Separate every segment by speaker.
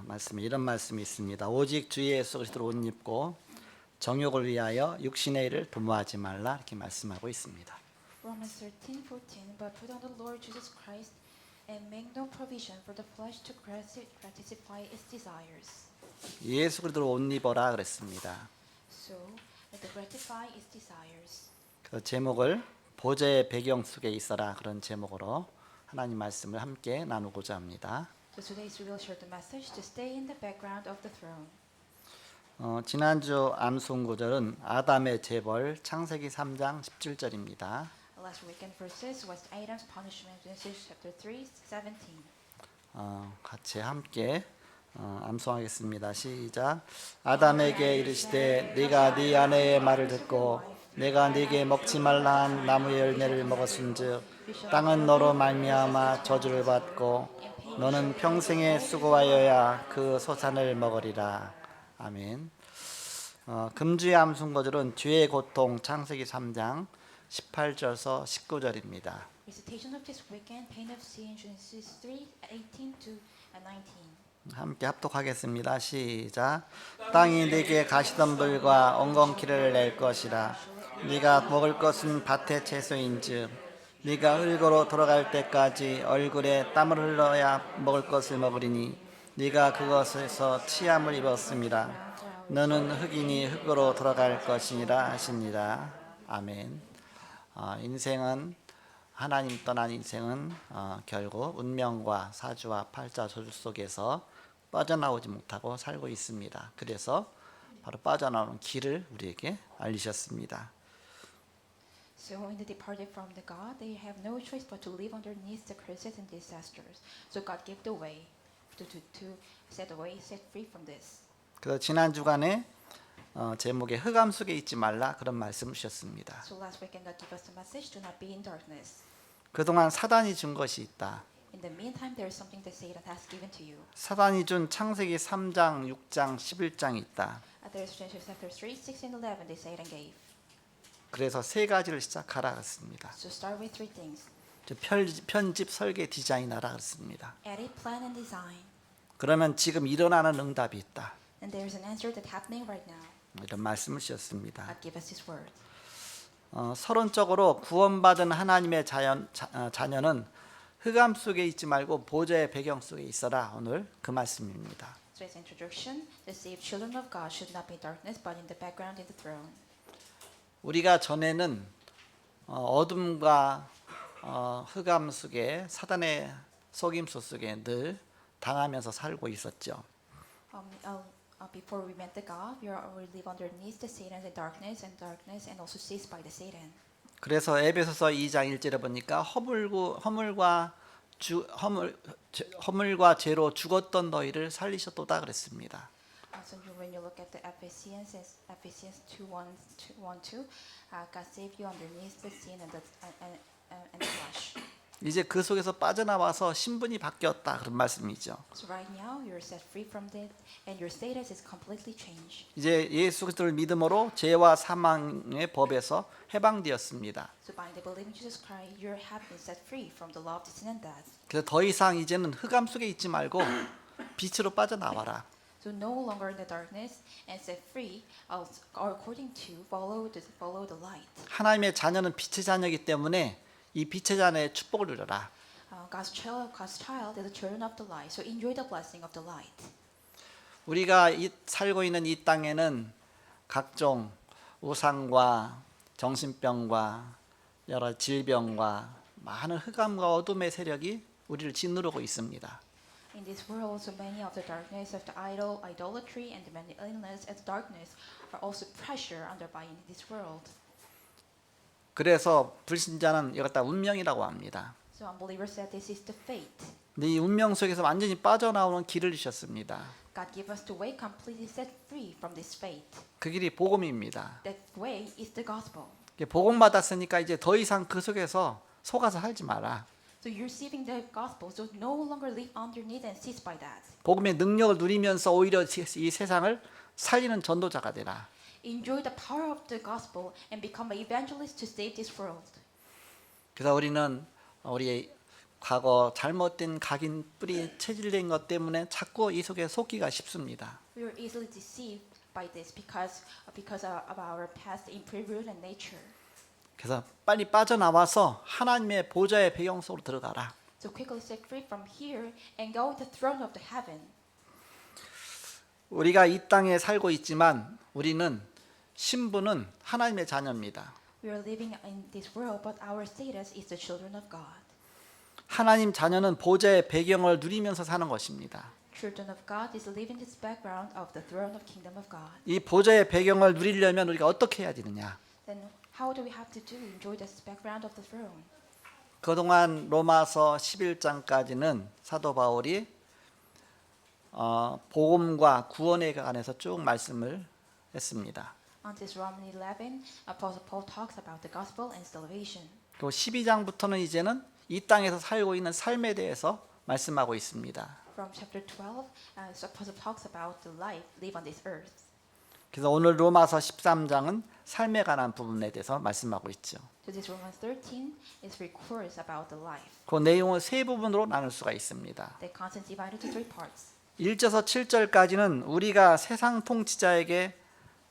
Speaker 1: 말씀에 이런 말씀이 있습니다. 오직 주 예수 그리스도를 옷 입고 정욕을 위하여 육신의 일을 도모하지 말라 이렇게 말씀하고 있습니다.
Speaker 2: Romans 13:14 But put on the Lord Jesus Christ and make no provision for the flesh to gratify its desires.
Speaker 1: 예수 그리스도를 옷 입어라 그랬습니다.
Speaker 2: So that to gratify its desires.
Speaker 1: 그 제목을 보좌의 배경 속에 있어라 그런 제목으로 하나님 말씀을 함께 나누고자 합니다.
Speaker 2: So today we will share the message to stay in the background of the throne.
Speaker 1: 지난주 암송 구절은 아담의 재벌 창세기 3장 17절입니다.
Speaker 2: Last weekend verses was Adam's punishment in Genesis chapter 3:17.
Speaker 1: 같이 함께 암송하겠습니다. 시작. 아담에게 이르시되 네가 네 아내의 말을 듣고 내가 네게 먹지 말라 한 나무의 열매를 먹었은즉 땅은 너로 말미암아 저주를 받고 너는 평생에 수고하여야 그 소산을 먹으리라. 아멘. 금주의 암송 구절은 죄의 고통 창세기 3장 18절서 19절입니다.
Speaker 2: Recitation of this weekend, pain of sin, Genesis 3:18 to 19.
Speaker 1: 함께 합독하겠습니다. 시작. 땅이 네게 가시덤불과 엉겅퀴를 낼 것이라. 네가 먹을 것은 밭의 채소인즉 네가 흙으로 돌아갈 때까지 얼굴에 땀을 흘러야 먹을 것을 먹으리니 네가 그것에서 치함을 입었음이라. 너는 흙이니 흙으로 돌아갈 것이니라 하시니라. 아멘. 인생은 하나님 떠난 인생은 결국 운명과 사주와 팔자 저주 속에서 빠져나오지 못하고 살고 있습니다. 그래서 바로 빠져나오는 길을 우리에게 알리셨습니다.
Speaker 2: So when they departed from the God, they have no choice but to live underneath the curses and disasters. So God gave the way to set free from this.
Speaker 1: 그래서 지난 주간에 제목에 흑암 속에 있지 말라 그런 말씀을 주셨습니다.
Speaker 2: So last weekend God gave us the message: do not be in darkness.
Speaker 1: 그동안 사단이 준 것이 있다.
Speaker 2: In the meantime, there is something that Satan has given to you.
Speaker 1: 사단이 준 창세기 3장, 6장, 11장이 있다.
Speaker 2: There is Genesis chapter 3, 6, and 11 that Satan gave.
Speaker 1: 그래서 세 가지를 시작하라 했습니다.
Speaker 2: So start with three things:
Speaker 1: 편집, 설계, 디자인하라 했습니다.
Speaker 2: edit, plan, and design.
Speaker 1: 그러면 지금 일어나는 응답이 있다.
Speaker 2: And there is an answer that's happening right now.
Speaker 1: 이런 말씀을 주셨습니다.
Speaker 2: God gave us His word.
Speaker 1: 서론적으로 구원받은 하나님의 자녀는 흑암 속에 있지 말고 보좌의 배경 속에 있어라. 오늘 그 말씀입니다.
Speaker 2: So as introduction, the saved children of God should not be in darkness, but in the background in the throne.
Speaker 1: 우리가 전에는 어둠과 흑암 속에 사단의 속임수 속에 늘 당하면서 살고 있었죠.
Speaker 2: Before we met the God, we live underneath the Satan's darkness, and also seized by the Satan.
Speaker 1: 그래서 에베소서 2장 1절에 보니까 허물과 죄로 죽었던 너희를 살리셨도다 그랬습니다.
Speaker 2: So when you look at the Ephesians 2:1-2, God saved you underneath the sin and the flesh.
Speaker 1: 이제 그 속에서 빠져나와서 신분이 바뀌었다 그런 말씀이죠.
Speaker 2: So right now you're set free from that, and your status is completely changed.
Speaker 1: 이제 예수 그리스도를 믿음으로 죄와 사망의 법에서 해방되었습니다.
Speaker 2: So by the believing Jesus Christ, you have been set free from the law of sin and death.
Speaker 1: 그래서 더 이상 이제는 흑암 속에 있지 말고 빛으로 빠져나와라.
Speaker 2: So no longer in the darkness, and set free, according to follow the light.
Speaker 1: 하나님의 자녀는 빛의 자녀이기 때문에 이 빛의 자녀의 축복을 누려라.
Speaker 2: God's child is the children of the light. So enjoy the blessing of the light.
Speaker 1: 우리가 살고 있는 이 땅에는 각종 우상과 정신병과 여러 질병과 많은 흑암과 어둠의 세력이 우리를 짓누르고 있습니다.
Speaker 2: In this world, so many of the darkness of the idolatry and the many illness and darkness are also pressure under by in this world.
Speaker 1: 그래서 불신자는 이것다 운명이라고 합니다.
Speaker 2: So unbelievers said this is the fate.
Speaker 1: 근데 이 운명 속에서 완전히 빠져나오는 길을 주셨습니다.
Speaker 2: God gave us the way completely set free from this fate.
Speaker 1: 그 길이 복음입니다.
Speaker 2: That way is the gospel.
Speaker 1: 복음 받았으니까 이제 더 이상 그 속에서 속아서 살지 마라.
Speaker 2: So you're receiving the gospel, so no longer live underneath and seized by that.
Speaker 1: 복음의 능력을 누리면서 오히려 이 세상을 살리는 전도자가 되라.
Speaker 2: Enjoy the power of the gospel and become an evangelist to save this world.
Speaker 1: 그래서 우리는 우리 과거 잘못된 각인 뿌리 체질된 것 때문에 자꾸 이 속에 속기가 쉽습니다.
Speaker 2: We are easily deceived by this because of our past imprudent nature.
Speaker 1: 그래서 빨리 빠져나와서 하나님의 보좌의 배경 속으로 들어가라.
Speaker 2: So quickly set free from here and go to the throne of the heaven.
Speaker 1: 우리가 이 땅에 살고 있지만 우리는 신분은 하나님의 자녀입니다.
Speaker 2: We are living in this world, but our status is the children of God.
Speaker 1: 하나님 자녀는 보좌의 배경을 누리면서 사는 것입니다.
Speaker 2: Children of God is living this background of the throne of kingdom of God.
Speaker 1: 이 보좌의 배경을 누리려면 우리가 어떻게 해야 되느냐?
Speaker 2: Then how do we have to enjoy this background of the throne?
Speaker 1: 그동안 로마서 11장까지는 사도 바울이 복음과 구원에 관해서 쭉 말씀을 했습니다.
Speaker 2: On this Roman 11, Apostle Paul talks about the gospel and salvation.
Speaker 1: 그리고 12장부터는 이제는 이 땅에서 살고 있는 삶에 대해서 말씀하고 있습니다.
Speaker 2: From chapter 12, so Apostle talks about the life live on this earth.
Speaker 1: 그래서 오늘 로마서 13장은 삶에 관한 부분에 대해서 말씀하고 있죠.
Speaker 2: So this Romans 13 is records about the life.
Speaker 1: 그 내용을 세 부분으로 나눌 수가 있습니다.
Speaker 2: The content divided to three parts.
Speaker 1: 1절에서 7절까지는 우리가 세상 통치자에게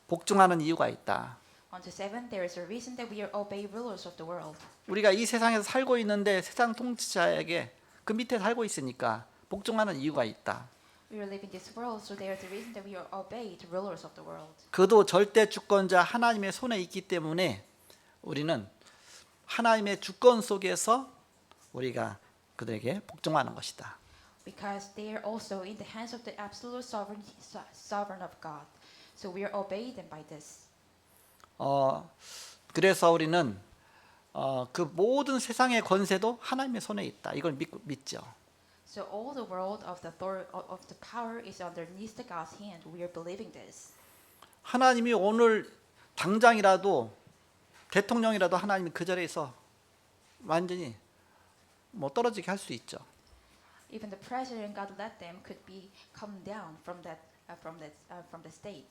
Speaker 1: 복종하는 이유가 있다.
Speaker 2: On to 7, there is a reason that we are obey rulers of the world.
Speaker 1: 우리가 이 세상에서 살고 있는데 세상 통치자에게 그 밑에 살고 있으니까 복종하는 이유가 있다.
Speaker 2: We are living this world, so there is a reason that we are obey the rulers of the world.
Speaker 1: 그도 절대 주권자 하나님의 손에 있기 때문에 우리는 하나님의 주권 속에서 우리가 그들에게 복종하는 것이다.
Speaker 2: Because they are also in the hands of the absolute sovereign of God. So we are obey them by this.
Speaker 1: 그래서 우리는 그 모든 세상의 권세도 하나님의 손에 있다. 이걸 믿죠.
Speaker 2: So all the world of the power is underneath the God's hand. We are believing this.
Speaker 1: 하나님이 오늘 당장이라도 대통령이라도 하나님이 그 자리에서 완전히 떨어지게 할 수 있죠.
Speaker 2: Even the president God let them could be come down from the state.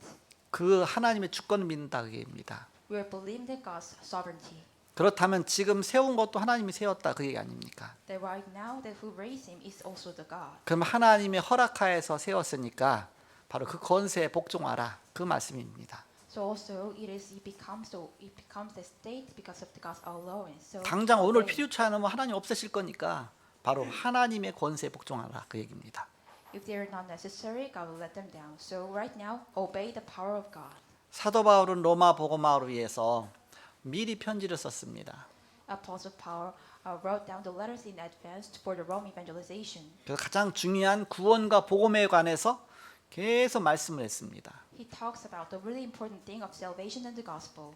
Speaker 1: 그 하나님의 주권을 믿는다 그 얘기입니다.
Speaker 2: We are believing that God's sovereignty.
Speaker 1: 그렇다면 지금 세운 것도 하나님이 세웠다 그 얘기 아닙니까?
Speaker 2: That right now that who raised him is also the God.
Speaker 1: 그럼 하나님의 허락하에서 세웠으니까 바로 그 권세에 복종하라 그 말씀입니다.
Speaker 2: So also it becomes the state because of the God's allowance. So
Speaker 1: 당장 오늘 필요치 않으면 하나님 없애실 거니까 바로 하나님의 권세에 복종하라 그 얘기입니다.
Speaker 2: If they are not necessary, God will let them down. So right now, obey the power of God.
Speaker 1: 사도 바울은 로마 복음화를 위해서 미리 편지를 썼습니다.
Speaker 2: Apostle Paul wrote down the letters in advance for the Rome evangelization.
Speaker 1: 그래서 가장 중요한 구원과 복음에 관해서 계속 말씀을 했습니다.
Speaker 2: He talks about the really important thing of salvation and the gospel.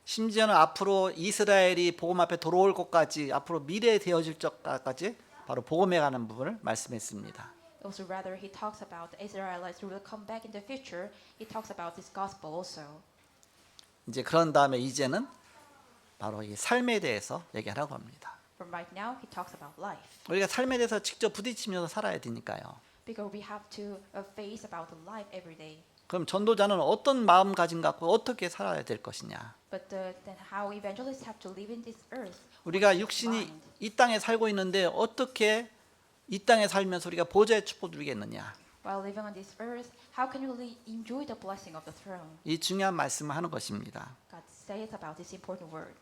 Speaker 1: 심지어는 앞으로 이스라엘이 복음 앞에 돌아올 것까지 앞으로 미래에 되어질 적까지 바로 복음에 관한 부분을 말씀했습니다.
Speaker 2: Also, rather, he talks about the Israelites who will come back in the future. He talks about this gospel also.
Speaker 1: 이제 그런 다음에 이제는 바로 이 삶에 대해서 얘기하라고 합니다.
Speaker 2: From right now, he talks about life.
Speaker 1: 우리가 삶에 대해서 직접 부딪히면서 살아야 되니까요.
Speaker 2: Because we have to face about the life every day.
Speaker 1: 그럼 전도자는 어떤 마음가짐 갖고 어떻게 살아야 될 것이냐?
Speaker 2: But then how evangelists have to live in this earth?
Speaker 1: 우리가 육신이 이 땅에 살고 있는데 어떻게 이 땅에 살면서 우리가 보좌의 축복 누리겠느냐?
Speaker 2: While living on this earth, how can we enjoy the blessing of the throne?
Speaker 1: 이 중요한 말씀을 하는 것입니다.
Speaker 2: God says about this important word.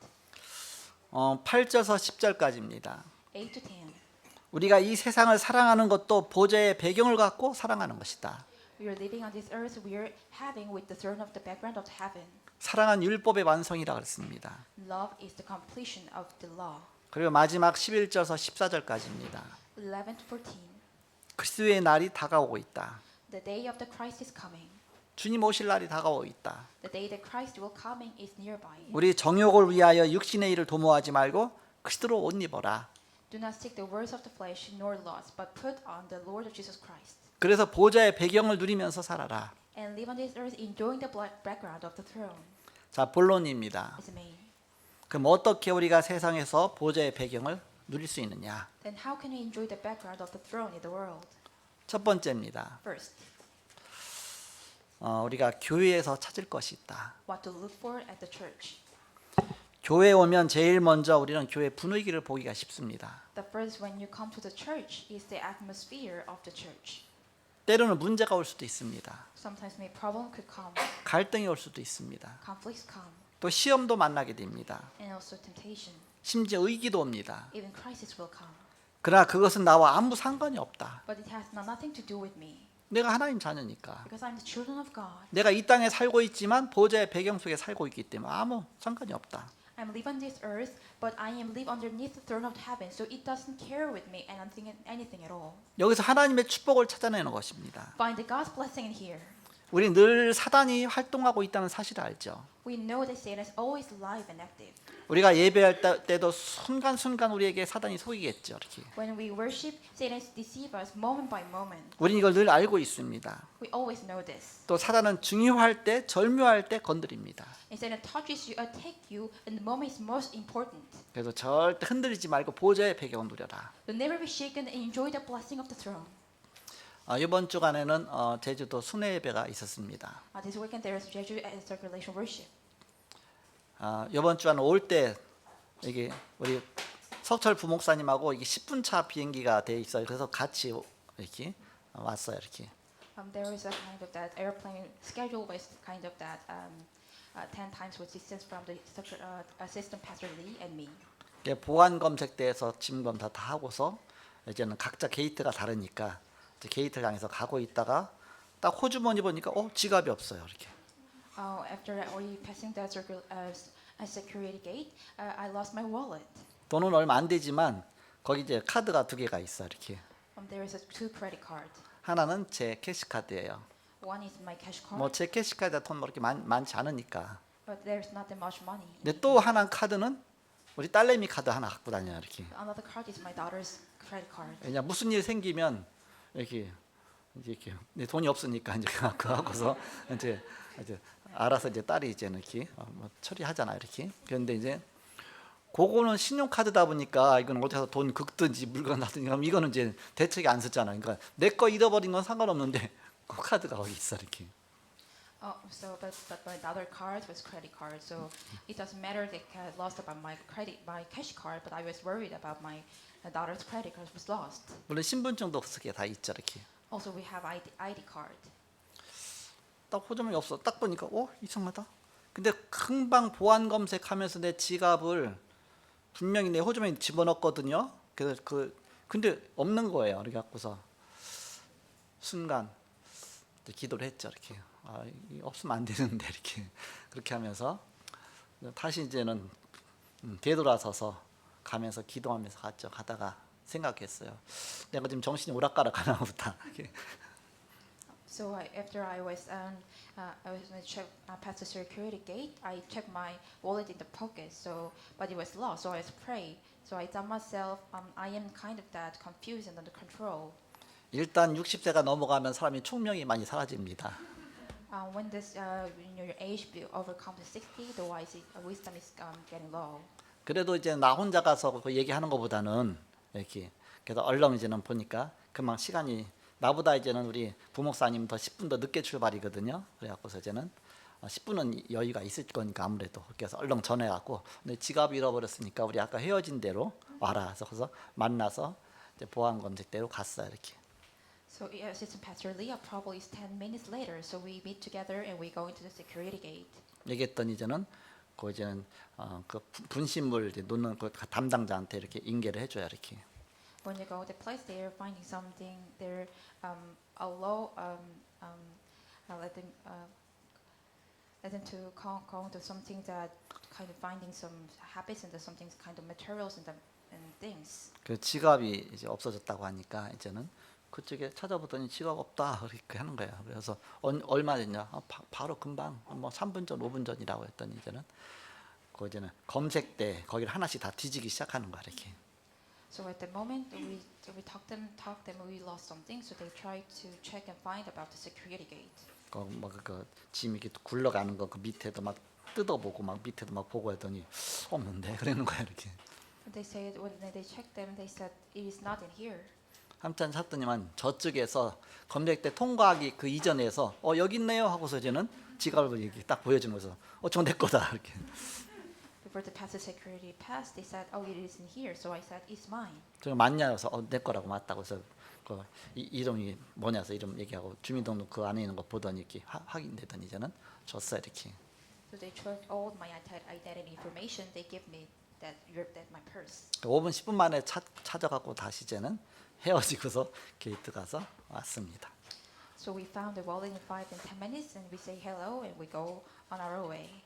Speaker 1: 8절에서 10절까지입니다.
Speaker 2: 8 to 10.
Speaker 1: 우리가 이 세상을 사랑하는 것도 보좌의 배경을 갖고 사랑하는 것이다.
Speaker 2: We are living on this earth. We are having with the throne of the background of heaven.
Speaker 1: 사랑은 율법의 완성이라 그랬습니다.
Speaker 2: Love is the completion of the law.
Speaker 1: 그리고 마지막 11절에서 14절까지입니다.
Speaker 2: 11 to 14.
Speaker 1: 그리스도의 날이 다가오고 있다.
Speaker 2: The day of the Christ is coming.
Speaker 1: 주님 오실 날이 다가오고 있다.
Speaker 2: The day that Christ will coming is nearby.
Speaker 1: 우리 정욕을 위하여 육신의 일을 도모하지 말고 그리스도로 옷 입어라.
Speaker 2: Do not seek the words of the flesh nor lust, but put on the Lord of Jesus Christ.
Speaker 1: 그래서 보좌의 배경을 누리면서 살아라.
Speaker 2: And live on this earth enjoying the background of the throne.
Speaker 1: 자, 본론입니다.
Speaker 2: Is the main.
Speaker 1: 그럼 어떻게 우리가 세상에서 보좌의 배경을 누릴 수 있느냐?
Speaker 2: Then how can we enjoy the background of the throne in the world?
Speaker 1: 첫 번째입니다.
Speaker 2: First,
Speaker 1: 우리가 교회에서 찾을 것이 있다.
Speaker 2: what to look for at the church.
Speaker 1: 교회 오면 제일 먼저 우리는 교회 분위기를 보기가 쉽습니다.
Speaker 2: The first when you come to the church is the atmosphere of the church.
Speaker 1: 때로는 문제가 올 수도 있습니다.
Speaker 2: Sometimes maybe problem could come,
Speaker 1: 갈등이 올 수도 있습니다.
Speaker 2: conflicts come,
Speaker 1: 또 시험도 만나게 됩니다.
Speaker 2: and also temptation.
Speaker 1: 심지어 의기도 옵니다.
Speaker 2: Even crisis will come.
Speaker 1: 그러나 그것은 나와 아무 상관이 없다.
Speaker 2: But it has nothing to do with me
Speaker 1: 내가 하나님 자녀니까.
Speaker 2: because I'm the children of God.
Speaker 1: 내가 이 땅에 살고 있지만 보좌의 배경 속에 살고 있기 때문에 아무 상관이 없다.
Speaker 2: I'm live on this earth, but I am live underneath the throne of heaven, so it doesn't care with me and anything at all.
Speaker 1: 여기서 하나님의 축복을 찾아내는 것입니다.
Speaker 2: Find the God's blessing in here.
Speaker 1: 우리 늘 사단이 활동하고 있다는 사실을 알죠.
Speaker 2: We know that Satan is always live and active.
Speaker 1: 우리가 예배할 때도 순간순간 우리에게 사단이 속이겠죠. 이렇게.
Speaker 2: When we worship, Satan deceives us moment by moment.
Speaker 1: 우리는 이걸 늘 알고 있습니다.
Speaker 2: We always know this.
Speaker 1: 또 사단은 중요할 때, 절묘할 때 건드립니다.
Speaker 2: And Satan touches you, attack you, and the moment is most important.
Speaker 1: 그래서 절대 흔들리지 말고 보좌의 배경을 누려라.
Speaker 2: So never be shaken and enjoy the blessing of the throne.
Speaker 1: 이번 주간에는 제주도 순회 예배가 있었습니다.
Speaker 2: This weekend there is Jeju circulation worship.
Speaker 1: 이번 주간 올 때 이게 우리 석철 부목사님하고 이게 10분 차 비행기가 돼 있어요. 그래서 같이 이렇게 왔어요. 이렇게.
Speaker 2: There is a kind of that airplane schedule was kind of that 10 times with distance from the assistant pastor Lee and me.
Speaker 1: 보안 검색대에서 짐 검사 다 하고서 이제는 각자 게이트가 다르니까 이제 게이트를 향해서 가고 있다가 딱 호주머니 보니까 지갑이 없어요. 이렇게.
Speaker 2: After we passing the security gate, I lost my wallet.
Speaker 1: 돈은 얼마 안 되지만 거기 이제 카드가 2개가 있어. 이렇게.
Speaker 2: There is two credit card.
Speaker 1: 하나는 제 캐시카드예요.
Speaker 2: One is my cash card.
Speaker 1: 뭐 제 캐시카드에 돈 그렇게 많지 않으니까.
Speaker 2: But there's not that much money.
Speaker 1: 근데 또 하나 카드는 우리 딸내미 카드 하나 갖고 다녀요. 이렇게.
Speaker 2: Another card is my daughter's credit card.
Speaker 1: 왜냐 무슨 일 생기면 이렇게 내 돈이 없으니까 이제 그거 하고서 이제 알아서 이제 딸이 이제는 이렇게 뭐 처리하잖아 이렇게. 그런데 이제 그거는 신용카드다 보니까 이건 어디서 돈 긁든지 물건 사든지 하면 이거는 이제 대책이 안 썼잖아. 그러니까 내 거 잃어버린 건 상관없는데 그 카드가 거기 있어 이렇게.
Speaker 2: But my other card was credit card, so it doesn't matter that I lost about my cash card, but I was worried about my daughter's credit card was lost.
Speaker 1: 물론 신분증도 쓰게 다 있죠 이렇게.
Speaker 2: Also, we have ID card.
Speaker 1: 딱 호주머니 없어. 딱 보니까 이상하다. 근데 금방 보안 검색하면서 내 지갑을 분명히 내 호주머니에 집어넣었거든요. 그래서 근데 없는 거예요. 이렇게 갖고서 순간 기도를 했죠. 이렇게 없으면 안 되는데 이렇게 그렇게 하면서 다시 이제는 되돌아서서 가면서 기도하면서 갔죠. 가다가 생각했어요. 내가 지금 정신이 오락가락 하나 보다.
Speaker 2: So after I was check past the security gate, I checked my wallet in the pocket. But it was lost. So I prayed. So I thought myself, I am kind of that confused and under control.
Speaker 1: 일단 60세가 넘어가면 사람이 총명이 많이 사라집니다.
Speaker 2: When your age overcomes 60, the wisdom is getting low.
Speaker 1: 그래도 이제 나 혼자 가서 그 얘기하는 것보다는 이렇게 그래서 얼렁 이제는 보니까 금방 시간이 나보다 이제는 우리 부목사님 더 10분 더 늦게 출발이거든요. 그래갖고서 이제는 10분은 여유가 있을 거니까 아무래도 그래서 얼렁 전해갖고 근데 지갑 잃어버렸으니까 우리 아까 헤어진 대로 와라. 그래서 만나서 이제 보안 검색대로 갔어요 이렇게.
Speaker 2: So Assistant Pastor Leah probably is 10 minutes later. So we meet together and we go into the security gate.
Speaker 1: 얘기했더니 이제는 그 분신물 이제 놓는 그 담당자한테 이렇게 인계를 해줘야 이렇게.
Speaker 2: When you go to the place, they are finding something. They're let them to go to something that kind of finding some habits and something kind of materials and things.
Speaker 1: 그 지갑이 이제 없어졌다고 하니까 이제는 그쪽에 찾아보더니 지갑 없다 그렇게 하는 거예요. 그래서 얼마 됐냐? 바로 금방 뭐 3분 전, 5분 전이라고 했더니 이제는 이제는 검색대 거기를 하나씩 다 뒤지기 시작하는 거야 이렇게.
Speaker 2: So at the moment we talked them we lost something. So they tried to check and find about the security gate.
Speaker 1: 짐 이렇게 굴러가는 거 그 밑에도 막 뜯어보고 막 밑에도 막 보고 했더니 없는데 그러는 거야 이렇게.
Speaker 2: They said when they checked them, they said it is not in here.
Speaker 1: 한참 찾더니만 저쪽에서 검색대 통과하기 그 이전에서 여기 있네요 하고서 이제는 지갑을 이렇게 딱 보여주면서 저건 내 거다 이렇게.
Speaker 2: for the passive security pass, they said, "Oh, it isn't here." So I said, "It's mine."
Speaker 1: 제가 맞냐서 내 거라고 맞다고 해서 그 이름이 뭐냐서 이름 얘기하고 주민등록 그 안에 있는 거 보더니 이렇게 확인되더니 이제는 줬어 이렇게.
Speaker 2: So they checked all my identity information. They give me that my purse.
Speaker 1: 5분 10분 만에 찾아갖고 다시 이제는 헤어지고서 게이트 가서 왔습니다.
Speaker 2: So we found the wallet in 5 and 10 minutes, and we say hello, and we go on our way.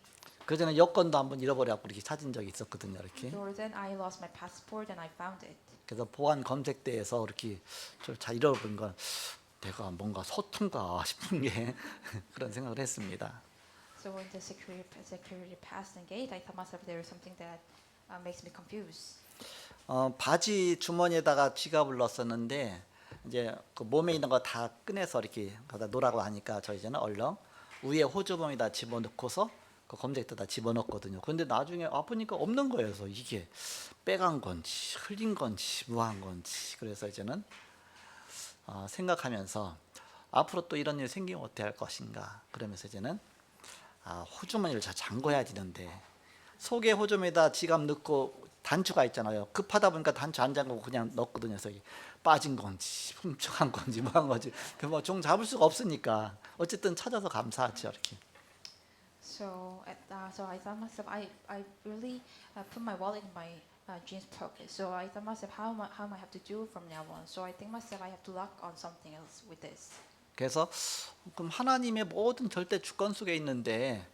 Speaker 1: 그 전에 여권도 한번 잃어버려갖고 이렇게 찾은 적이 있었거든요 이렇게.
Speaker 2: So then I lost my passport, and I found it.
Speaker 1: 그래서 보안 검색대에서 이렇게 좀 잘 잃어버린 건 내가 뭔가 서툰가 싶은 게 그런 생각을 했습니다.
Speaker 2: So when the security passed and gate, I thought myself there is something that makes me confused.
Speaker 1: 바지 주머니에다가 지갑을 넣었었는데 이제 그 몸에 있는 거 다 꺼내서 이렇게 거기다 놓으라고 하니까 저 이제는 얼른 위에 호주머니에다 집어넣고서 그 검색대에다 집어넣었거든요. 그런데 나중에 보니까 없는 거예요. 그래서 이게 빼간 건지 흘린 건지 뭐한 건지 그래서 이제는 생각하면서 앞으로 또 이런 일이 생기면 어떻게 할 것인가 그러면서 이제는 호주머니를 잘 잠궈야 되는데 속에 호주머니에다 지갑 넣고 단추가 있잖아요. 급하다 보니까 단추 안 잠그고 그냥 넣었거든요. 그래서 이게 빠진 건지 훔쳐간 건지 뭐한 건지 뭐 종 잡을 수가 없으니까 어쨌든 찾아서 감사하죠 이렇게.
Speaker 2: So so I thought myself, I really put my wallet in my jeans pocket. So I thought myself, how am I have to do from now on? So I think myself, I have to lock on something else with this.
Speaker 1: 그래서 그럼 하나님의 모든 절대 주권 속에 있는데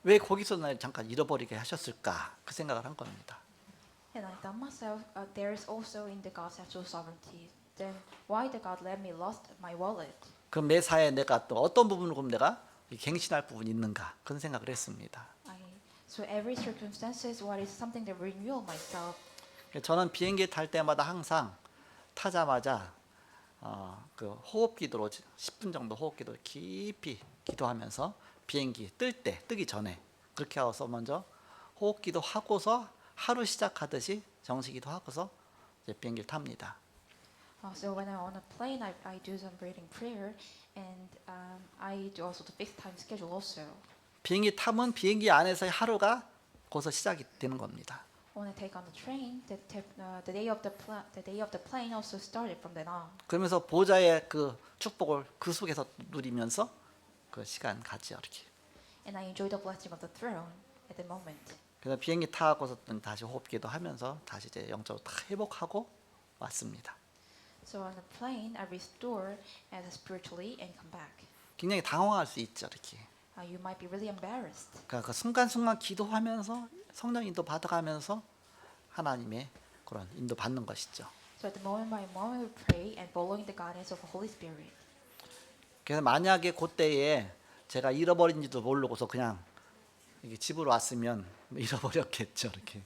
Speaker 1: 왜 거기서 날 잠깐 잃어버리게 하셨을까 그 생각을 한 겁니다.
Speaker 2: And I thought myself, there is also in the God's actual sovereignty. Then why did God let me lost my wallet?
Speaker 1: 그럼 내 사에 내가 또 어떤 부분을 그럼 내가 갱신할 부분이 있는가 그런 생각을 했습니다.
Speaker 2: So every circumstances, what is something that renew myself?
Speaker 1: 저는 비행기 탈 때마다 항상 타자마자 그 호흡 기도로 10분 정도 호흡 기도 깊이 기도하면서 비행기 뜨기 전에 그렇게 하고서 먼저 호흡 기도 하고서 하루 시작하듯이 정식 기도 하고서 이제 비행기를 탑니다.
Speaker 2: So when I'm on a plane, I do some breathing prayer, and I do also the fixed time schedule also.
Speaker 1: 비행기 타면 비행기 안에서의 하루가 거기서 시작이 되는 겁니다.
Speaker 2: When I take on the train, the day of the plane also started from then on.
Speaker 1: 그러면서 보좌의 그 축복을 그 속에서 누리면서 그 시간 가지요 이렇게.
Speaker 2: And I enjoy the blessing of the throne at the moment.
Speaker 1: 그래서 비행기 타고서 다시 호흡기도 하면서 다시 이제 영적으로 다 회복하고 왔습니다.
Speaker 2: So on the plane, I restore and spiritually and come back.
Speaker 1: 굉장히 당황할 수 있죠 이렇게.
Speaker 2: You might be really embarrassed.
Speaker 1: 그러니까 그 순간순간 기도하면서 성령 인도 받아가면서 하나님의 그런 인도 받는 것이죠.
Speaker 2: So at the moment by moment we pray and following the guidance of the Holy Spirit.
Speaker 1: 그래서 만약에 그때에 제가 잃어버린지도 모르고서 그냥 이게 집으로 왔으면 잃어버렸겠죠 이렇게.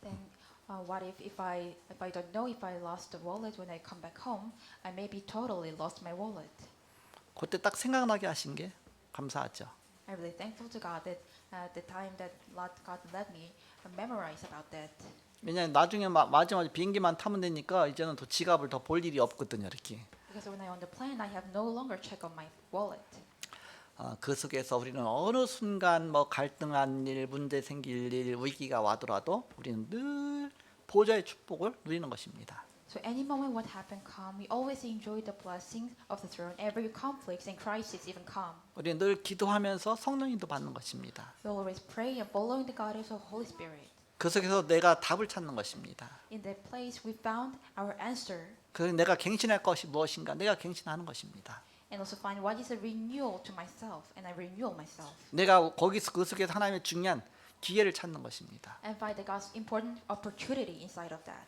Speaker 2: Then what if I don't know if I lost the wallet when I come back home? I maybe totally lost my wallet.
Speaker 1: 그때 딱 생각나게 하신 게 감사하죠.
Speaker 2: I'm really thankful to God that the time that God let me memorize about that.
Speaker 1: 왜냐하면 나중에 마지막에 비행기만 타면 되니까 이제는 더 지갑을 더 볼 일이 없거든요 이렇게.
Speaker 2: Because when I'm on the plane, I have no longer check on my wallet.
Speaker 1: 그 속에서 우리는 어느 순간 뭐 갈등한 일, 문제 생길 일, 위기가 와더라도 우리는 늘 보좌의 축복을 누리는 것입니다.
Speaker 2: So any moment what happen come, we always enjoy the blessings of the throne. Every conflicts and crisis even come.
Speaker 1: 우리는 늘 기도하면서 성령님도 받는 것입니다.
Speaker 2: We always pray and following the guidance of Holy Spirit.
Speaker 1: 그 속에서 내가 답을 찾는 것입니다.
Speaker 2: In that place, we found our answer.
Speaker 1: 그래서 내가 갱신할 것이 무엇인가? 내가 갱신하는 것입니다.
Speaker 2: And also find what is a renewal to myself, and I renew myself.
Speaker 1: 내가 거기서 그 속에서 하나님의 중요한 기회를 찾는 것입니다.
Speaker 2: And find the God's important opportunity inside of that.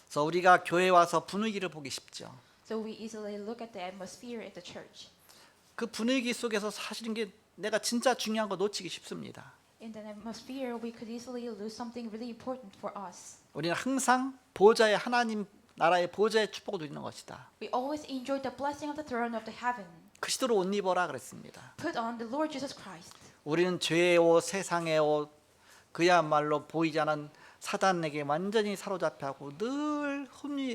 Speaker 1: 그래서 우리가 교회 와서 분위기를 보기 쉽죠.
Speaker 2: So we easily look at the atmosphere at the church.
Speaker 1: 그 분위기 속에서 사실은 게 내가 진짜 중요한 거 놓치기 쉽습니다.
Speaker 2: In the atmosphere, we could easily lose something really important for us.
Speaker 1: 우리는 항상 보좌의 하나님 나라의 보좌의 축복을 누리는 것이다.
Speaker 2: We always enjoy the blessing of the throne of the heaven.
Speaker 1: 그리스도로 옷 입어라 그랬습니다.
Speaker 2: Put on the Lord Jesus Christ.
Speaker 1: 우리는 죄의 옷, 세상의 옷, 그야말로 보이지 않은 사단에게 완전히 사로잡혀하고 늘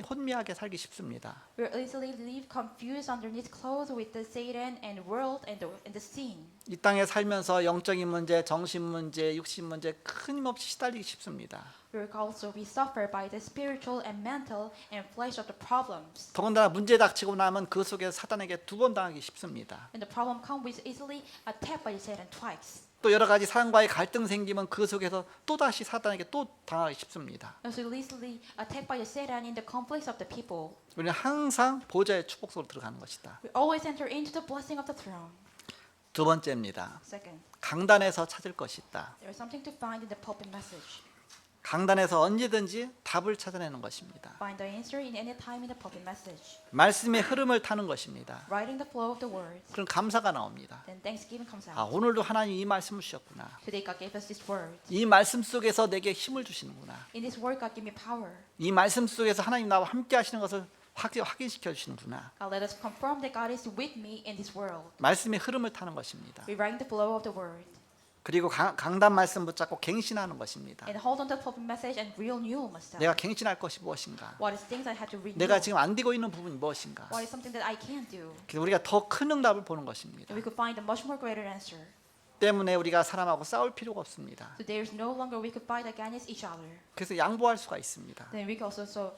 Speaker 1: 혼미하게 살기 쉽습니다.
Speaker 2: We easily live confused underneath clothes with the Satan and world and the sin.
Speaker 1: 이 땅에 살면서 영적인 문제, 정신 문제, 육신 문제 끊임없이 시달리기 쉽습니다.
Speaker 2: We suffer by the spiritual and mental and flesh of the problems.
Speaker 1: 더군다나 문제 닥치고 나면 그 속에 사단에게 두 번 당하기 쉽습니다.
Speaker 2: And the problem comes with easily attacked by Satan twice.
Speaker 1: 또 여러 가지 사람과의 갈등 생기면 그 속에서 또 다시 사단에게 또 당하기 쉽습니다.
Speaker 2: And so easily attacked by Satan in the conflicts of the people.
Speaker 1: 우리는 항상 보좌의 축복 속으로 들어가는 것이다.
Speaker 2: We always enter into the blessing of the throne.
Speaker 1: 두 번째입니다.
Speaker 2: Second,
Speaker 1: 강단에서 찾을 것이다.
Speaker 2: there is something to find in the pulpit message.
Speaker 1: 강단에서 언제든지 답을 찾아내는 것입니다.
Speaker 2: Find the answer in any time in the pulpit message.
Speaker 1: 말씀의 흐름을 타는 것입니다.
Speaker 2: Riding the flow of the words.
Speaker 1: 그럼 감사가 나옵니다.
Speaker 2: Then thanksgiving comes
Speaker 1: 아,
Speaker 2: out.
Speaker 1: 오늘도 하나님 이 말씀을 주셨구나.
Speaker 2: Today God gave us this word.
Speaker 1: 이 말씀 속에서 내게 힘을 주시는구나.
Speaker 2: In this word God gave me power.
Speaker 1: 이 말씀 속에서 하나님 나와 함께 하시는 것을 확인시켜 주시는구나.
Speaker 2: God let us confirm that God is with me in this world.
Speaker 1: 말씀의 흐름을 타는 것입니다.
Speaker 2: We riding the flow of the word.
Speaker 1: 그리고 강단 말씀 붙잡고 갱신하는 것입니다.
Speaker 2: And hold on to the pulpit message and renew myself.
Speaker 1: 내가 갱신할 것이 무엇인가?
Speaker 2: What is things I have to renew?
Speaker 1: 내가 지금 안 되고 있는 부분이 무엇인가?
Speaker 2: What is something that I can't do?
Speaker 1: 그래서 우리가 더 큰 응답을 보는 것입니다.
Speaker 2: And we could find a much more greater answer.
Speaker 1: 때문에 우리가 사람하고 싸울 필요가 없습니다.
Speaker 2: So there is no longer we could fight against each other.
Speaker 1: 그래서 양보할 수가 있습니다.
Speaker 2: Then we can also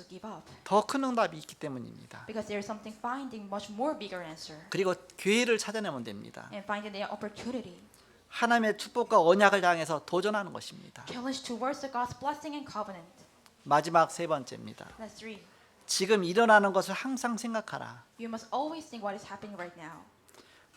Speaker 2: give up.
Speaker 1: 더 큰 응답이 있기 때문입니다.
Speaker 2: Because there is something finding much more bigger answer.
Speaker 1: 그리고 기회를 찾아내면 됩니다.
Speaker 2: And finding the opportunity.
Speaker 1: 하나님의 축복과 언약을 향해서 도전하는 것입니다.
Speaker 2: Challenge towards the God's blessing and covenant.
Speaker 1: 마지막 세 번째입니다.
Speaker 2: That's 3.
Speaker 1: 지금 일어나는 것을 항상 생각하라.
Speaker 2: You must always think what is happening right now.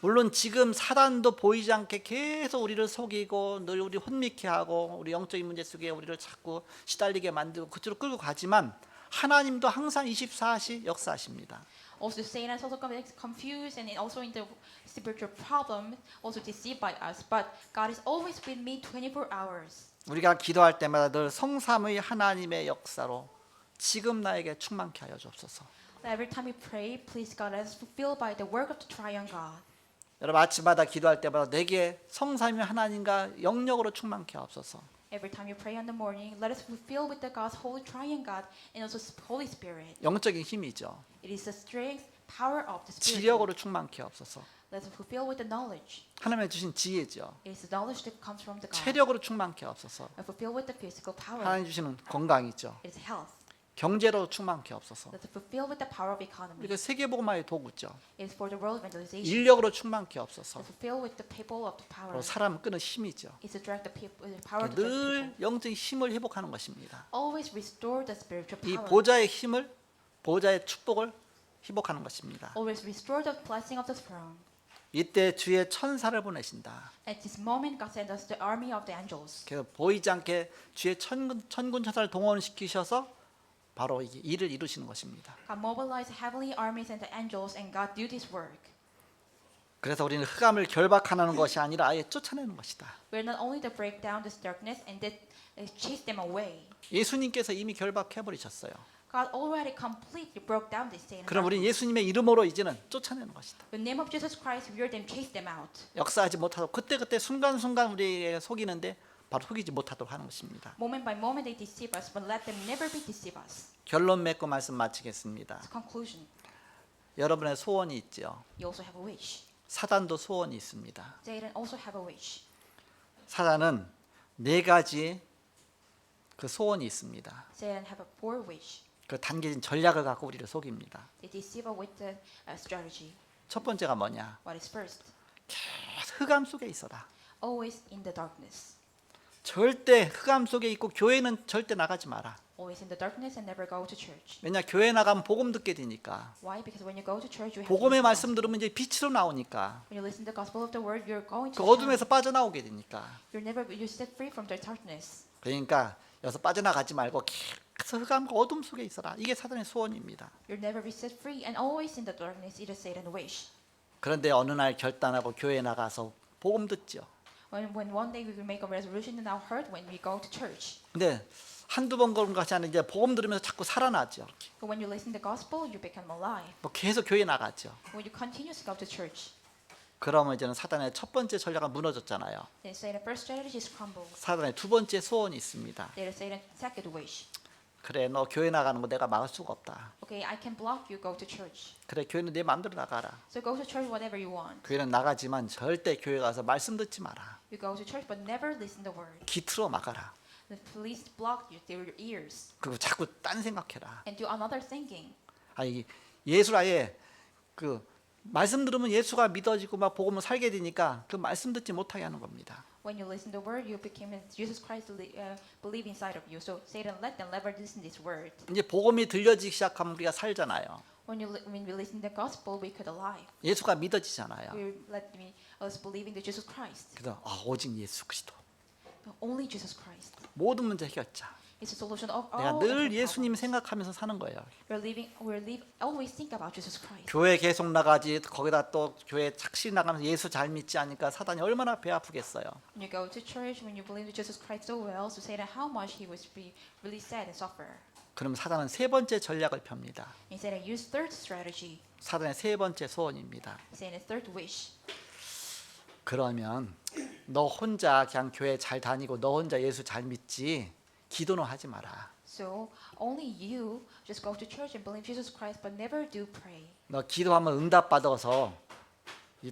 Speaker 1: 물론 지금 사단도 보이지 않게 계속 우리를 속이고 늘 우리 혼미케 하고 우리 영적인 문제 속에 우리를 자꾸 시달리게 만들고 그쪽으로 끌고 가지만 하나님도 항상 24시 역사하십니다.
Speaker 2: Also Satan is also confused and also in the spiritual problem, also deceived by us. But God is always with me 24 hours.
Speaker 1: 우리가 기도할 때마다 늘 성삼의 하나님의 역사로 지금 나에게 충만케 하여 주옵소서.
Speaker 2: Every time we pray, please God, let us fulfilled by the work of the triune God.
Speaker 1: 여러분 아침마다 기도할 때마다 내게 성삼의 하나님과 영역으로 충만케 하옵소서.
Speaker 2: Every time you pray in the morning, let us fulfill with the God's holy triune God and also Holy Spirit.
Speaker 1: 영적인 힘이죠.
Speaker 2: It is the strength, power of the Spirit.
Speaker 1: 지력으로 충만케 하옵소서.
Speaker 2: Let us fulfill with the knowledge.
Speaker 1: 하나님의 주신 지혜죠.
Speaker 2: It is the knowledge that comes from the God.
Speaker 1: 체력으로 충만케 하옵소서.
Speaker 2: And fulfill with the physical power.
Speaker 1: 하나님 주시는 건강이죠.
Speaker 2: It is health.
Speaker 1: 경제로 충만케 하옵소서.
Speaker 2: Let us fulfill with the power of economy.
Speaker 1: 그리고 세계복음화의 도구죠.
Speaker 2: It is for the world evangelization.
Speaker 1: 인력으로 충만케 하옵소서.
Speaker 2: To fulfill with the people of the power.
Speaker 1: 그리고 사람을 끄는 힘이죠.
Speaker 2: It's to direct the people, the power to direct the
Speaker 1: 늘
Speaker 2: people.
Speaker 1: 영적인 힘을 회복하는 것입니다.
Speaker 2: Always restore the spiritual
Speaker 1: 이
Speaker 2: power.
Speaker 1: 보좌의 힘을 보좌의 축복을 회복하는 것입니다.
Speaker 2: Always restore the blessing of the throne.
Speaker 1: 이때 주의 천사를 보내신다.
Speaker 2: At this moment, God sent us the army of the angels.
Speaker 1: 그래서 보이지 않게 주의 천군 천사를 동원시키셔서 바로 이 일을 이루시는 것입니다.
Speaker 2: God mobilized heavenly armies and the angels, and God do this work.
Speaker 1: 그래서 우리는 흑암을 결박하는 것이 아니라 아예 쫓아내는 것이다.
Speaker 2: We're not only to break down this darkness and that chase them away.
Speaker 1: 예수님께서 이미 결박해 버리셨어요.
Speaker 2: God already completely broke down this Satan.
Speaker 1: 그럼 우리는 예수님의 이름으로 이제는 쫓아내는 것이다.
Speaker 2: In the name of Jesus Christ, we are them chase them out.
Speaker 1: 역사하지 못하도록 그때 순간순간 우리에게 속이는데 바로 속이지 못하도록 하는 것입니다.
Speaker 2: Moment by moment they deceive us, but let them never be deceive us.
Speaker 1: 결론 맺고 말씀 마치겠습니다.
Speaker 2: Conclusion.
Speaker 1: 여러분의 소원이 있죠.
Speaker 2: You also have a wish.
Speaker 1: 사단도 소원이 있습니다.
Speaker 2: Satan also have a wish.
Speaker 1: 사단은 네 가지 그 소원이 있습니다.
Speaker 2: Satan have a poor wish.
Speaker 1: 그 단계적인 전략을 갖고 우리를 속입니다.
Speaker 2: They deceive us with the strategy.
Speaker 1: 첫 번째가 뭐냐?
Speaker 2: What is first?
Speaker 1: 계속 흑암 속에 있어라.
Speaker 2: Always in the darkness.
Speaker 1: 절대 흑암 속에 있고 교회는 절대 나가지 마라.
Speaker 2: Always in the darkness and never go to church.
Speaker 1: 왜냐 교회 나가면 복음 듣게 되니까.
Speaker 2: Why? Because when you go to church, you have
Speaker 1: 복음의
Speaker 2: to
Speaker 1: 말씀 들으면 이제 빛으로 나오니까.
Speaker 2: when you listen to the gospel of the word, you're going
Speaker 1: 그
Speaker 2: to
Speaker 1: 어둠에서 빠져나오게 되니까.
Speaker 2: you set free from the darkness.
Speaker 1: 그러니까 여기서 빠져나가지 말고 계속 흑암과 어둠 속에 있어라. 이게 사단의 소원입니다.
Speaker 2: You'll never be set free and always in the darkness. It is Satan's wish.
Speaker 1: 그런데 어느 날 결단하고 교회 나가서 복음 듣죠.
Speaker 2: When one day we will make a resolution in our heart when we go to church.
Speaker 1: 근데 한두 번 그런 것이 아니라 이제 복음 들으면서 자꾸 살아나죠.
Speaker 2: But when you listen to the gospel, you become alive.
Speaker 1: 뭐 계속 교회 나가죠.
Speaker 2: When you continue to go to church,
Speaker 1: 그러면 이제는 사단의 첫 번째 전략은 무너졌잖아요.
Speaker 2: Then Satan's first strategy is crumbled.
Speaker 1: 사단의 두 번째 소원이 있습니다.
Speaker 2: There is Satan's second wish.
Speaker 1: 그래, 너 교회 나가는 거 내가 막을 수가 없다.
Speaker 2: Okay, I can block you. Go to church.
Speaker 1: 그래, 교회는 내 마음대로 나가라.
Speaker 2: So go to church whatever you want.
Speaker 1: 교회는 나가지만 절대 교회 가서 말씀 듣지 마라.
Speaker 2: You go to church but never listen the word.
Speaker 1: 귀 틀어 막아라.
Speaker 2: The police block you through your ears
Speaker 1: 그리고 자꾸 딴 생각해라.
Speaker 2: and do another thinking.
Speaker 1: 아니, 예수를 아예 그 말씀 들으면 예수가 믿어지고 막 복음을 살게 되니까 그 말씀 듣지 못하게 하는 겁니다.
Speaker 2: When you listen the word, you became Jesus Christ believe inside of you. So Satan let them never listen this word.
Speaker 1: 이제 복음이 들려지기 시작하면 우리가 살잖아요.
Speaker 2: When we listen the gospel, we could alive.
Speaker 1: 예수가 믿어지잖아요.
Speaker 2: We let us believe in the Jesus Christ.
Speaker 1: 그래서 오직 예수 그리스도.
Speaker 2: Only Jesus Christ.
Speaker 1: 모든 문제 해결자.
Speaker 2: It's a solution of
Speaker 1: 내가
Speaker 2: all.
Speaker 1: 늘
Speaker 2: different
Speaker 1: 예수님
Speaker 2: problems.
Speaker 1: 생각하면서 사는 거예요.
Speaker 2: Always think about Jesus Christ.
Speaker 1: 교회 계속 나가지 거기다 또 교회 착실히 나가면서 예수 잘 믿지 않으니까 사단이 얼마나 배 아프겠어요.
Speaker 2: When you go to church, when you believe in Jesus Christ so well, so Satan, how much he would be really sad and suffer.
Speaker 1: 그럼 사단은 세 번째 전략을 펴니다.
Speaker 2: And Satan used third strategy.
Speaker 1: 사단의 세 번째 소원입니다.
Speaker 2: Satan's third wish.
Speaker 1: 그러면 너 혼자 그냥 교회 잘 다니고 너 혼자 예수 잘 믿지 기도는 하지 마라.
Speaker 2: So only you just go to church and believe Jesus Christ, but never do pray.
Speaker 1: 너 기도하면 응답 받아서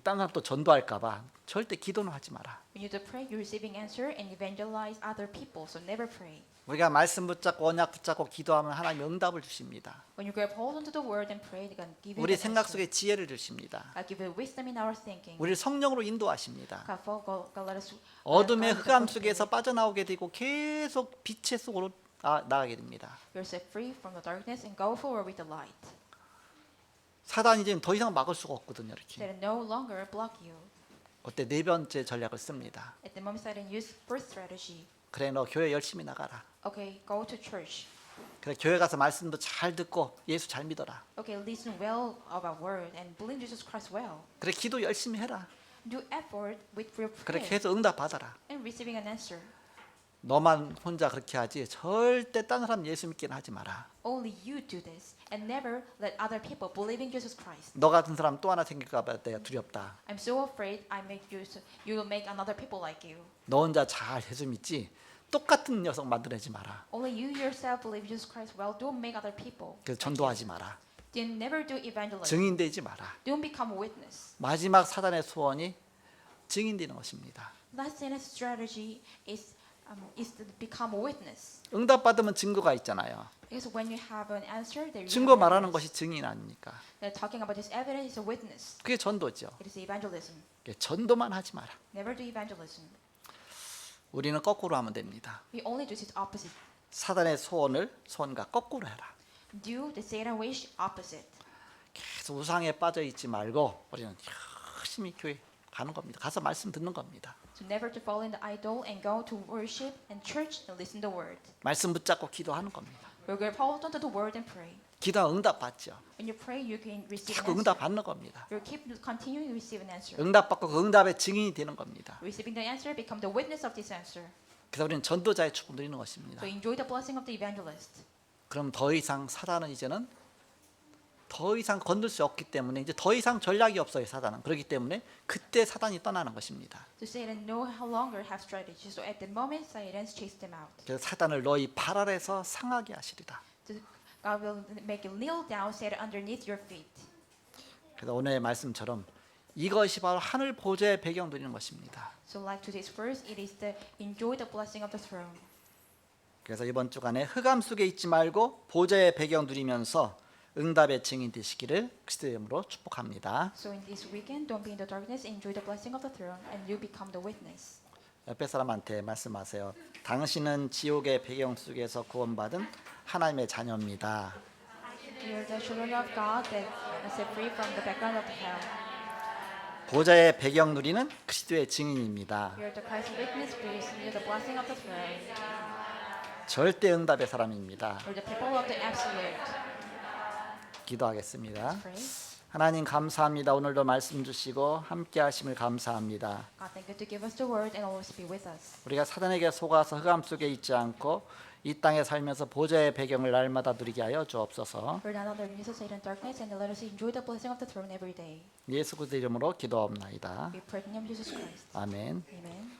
Speaker 1: 딴 사람 또 전도할까 봐 절대 기도는 하지 마라.
Speaker 2: When you do pray, you're receiving answer and evangelize other people. So never pray.
Speaker 1: 우리가 말씀 붙잡고 언약 붙잡고 기도하면 하나님이 응답을 주십니다.
Speaker 2: When you grab hold onto the word and pray, God give you
Speaker 1: 우리
Speaker 2: the
Speaker 1: 생각
Speaker 2: answer.
Speaker 1: 속에 지혜를 주십니다.
Speaker 2: God give you wisdom in our thinking.
Speaker 1: 우리를 성령으로 인도하십니다.
Speaker 2: God let us
Speaker 1: 어둠의
Speaker 2: guide the
Speaker 1: 흑암
Speaker 2: Holy
Speaker 1: 속에서
Speaker 2: Spirit.
Speaker 1: 빠져나오게 되고 계속 빛의 속으로 나가게 됩니다.
Speaker 2: You're set free from the darkness and go forward with the light.
Speaker 1: 사단이 이제 더 이상 막을 수가 없거든요. 이렇게.
Speaker 2: Satan no longer block you.
Speaker 1: 그때 네 번째 전략을 씁니다.
Speaker 2: At the moment, Satan used first strategy.
Speaker 1: 그래, 너 교회 열심히 나가라.
Speaker 2: Okay, go to church.
Speaker 1: 그래, 교회 가서 말씀도 잘 듣고 예수 잘 믿어라.
Speaker 2: Okay, listen well about word and believe Jesus Christ well.
Speaker 1: 그래, 기도 열심히 해라.
Speaker 2: Do effort with your
Speaker 1: 그래,
Speaker 2: prayer
Speaker 1: 계속 응답 받아라.
Speaker 2: and receiving an answer.
Speaker 1: 너만 혼자 그렇게 하지 절대 딴 사람 예수 믿기는 하지 마라.
Speaker 2: Only you do this and never let other people believe in Jesus Christ.
Speaker 1: 너 같은 사람 또 하나 생길까 봐 내가 두렵다.
Speaker 2: I'm so afraid you will make another people like you.
Speaker 1: 너 혼자 잘 예수 믿지 똑같은 녀석 만들어내지 마라.
Speaker 2: Only you yourself believe Jesus Christ well. Don't make other people.
Speaker 1: 그래서 전도하지 마라.
Speaker 2: Then never do evangelism.
Speaker 1: 증인되지 마라.
Speaker 2: Don't become a witness.
Speaker 1: 마지막 사단의 소원이 증인되는 것입니다.
Speaker 2: Last Satan's strategy is to become a witness.
Speaker 1: 응답 받으면 증거가 있잖아요.
Speaker 2: Because when you have an answer, there you
Speaker 1: 증거
Speaker 2: have
Speaker 1: 말하는
Speaker 2: evidence.
Speaker 1: 것이 증인 아닙니까?
Speaker 2: They're talking about this evidence is a witness.
Speaker 1: 그게 전도죠.
Speaker 2: It is evangelism.
Speaker 1: 전도만 하지 마라.
Speaker 2: Never do evangelism.
Speaker 1: 우리는 거꾸로 하면 됩니다.
Speaker 2: We only do this opposite.
Speaker 1: 사단의 소원과 거꾸로 해라.
Speaker 2: Do the Satan wish opposite.
Speaker 1: 계속 우상에 빠져 있지 말고 우리는 열심히 교회 가는 겁니다. 가서 말씀 듣는 겁니다.
Speaker 2: So never to fall in the idol and go to worship and church and listen the word.
Speaker 1: 말씀 붙잡고 기도하는 겁니다.
Speaker 2: We're going to hold onto the word and pray.
Speaker 1: 기도하면 응답 받죠.
Speaker 2: When you pray, you can receive
Speaker 1: 자꾸
Speaker 2: an
Speaker 1: 응답
Speaker 2: answer.
Speaker 1: 받는 겁니다.
Speaker 2: You keep continuing to receive an answer.
Speaker 1: 응답 받고 그 응답의 증인이 되는 겁니다.
Speaker 2: Receiving the answer, become the witness of this answer.
Speaker 1: 그래서 우리는 전도자의 축복 누리는 것입니다.
Speaker 2: So enjoy the blessing of the evangelist.
Speaker 1: 그럼 더 이상 사단은 이제는 더 이상 건들 수 없기 때문에 이제 더 이상 전략이 없어요. 사단은. 그렇기 때문에 그때 사단이 떠나는 것입니다.
Speaker 2: So Satan no longer have strategy. So at the moment, Satan chased them out.
Speaker 1: 그래서 사단을 너희 발 아래서 상하게 하시리라.
Speaker 2: So God will make you kneel down, Satan underneath your feet.
Speaker 1: 그래서 오늘의 말씀처럼 이것이 바로 하늘 보좌의 배경 누리는 것입니다.
Speaker 2: So like today's verse, it is the enjoy the blessing of the throne.
Speaker 1: 그래서 이번 주간에 흑암 속에 있지 말고 보좌의 배경 누리면서 응답의 증인 되시기를 그리스도의 이름으로 축복합니다.
Speaker 2: So in this weekend, don't be in the darkness, enjoy the blessing of the throne, and you become the witness.
Speaker 1: 옆에 사람한테 말씀하세요. 당신은 지옥의 배경 속에서 구원받은 하나님의 자녀입니다.
Speaker 2: You're the children of God that are set free from the background of hell.
Speaker 1: 보좌의 배경 누리는 그리스도의 증인입니다.
Speaker 2: You're the Christ witness, because you're the blessing of the throne.
Speaker 1: 절대 응답의 사람입니다.
Speaker 2: You're the people of the absolute.
Speaker 1: 기도하겠습니다.
Speaker 2: Pray.
Speaker 1: 하나님 감사합니다. 오늘도 말씀 주시고 함께 하심을 감사합니다.
Speaker 2: God, thank you to give us the word and always be with us.
Speaker 1: 우리가 사단에게 속아서 흑암 속에 있지 않고 이 땅에 살면서 보좌의 배경을 날마다 누리게 하여 주옵소서.
Speaker 2: We're not under the news of Satan darkness, and let us enjoy the blessing of the throne every day.
Speaker 1: 예수 그리스도 이름으로 기도하옵나이다.
Speaker 2: We pray in the name of Jesus Christ.
Speaker 1: 아멘.
Speaker 2: Amen.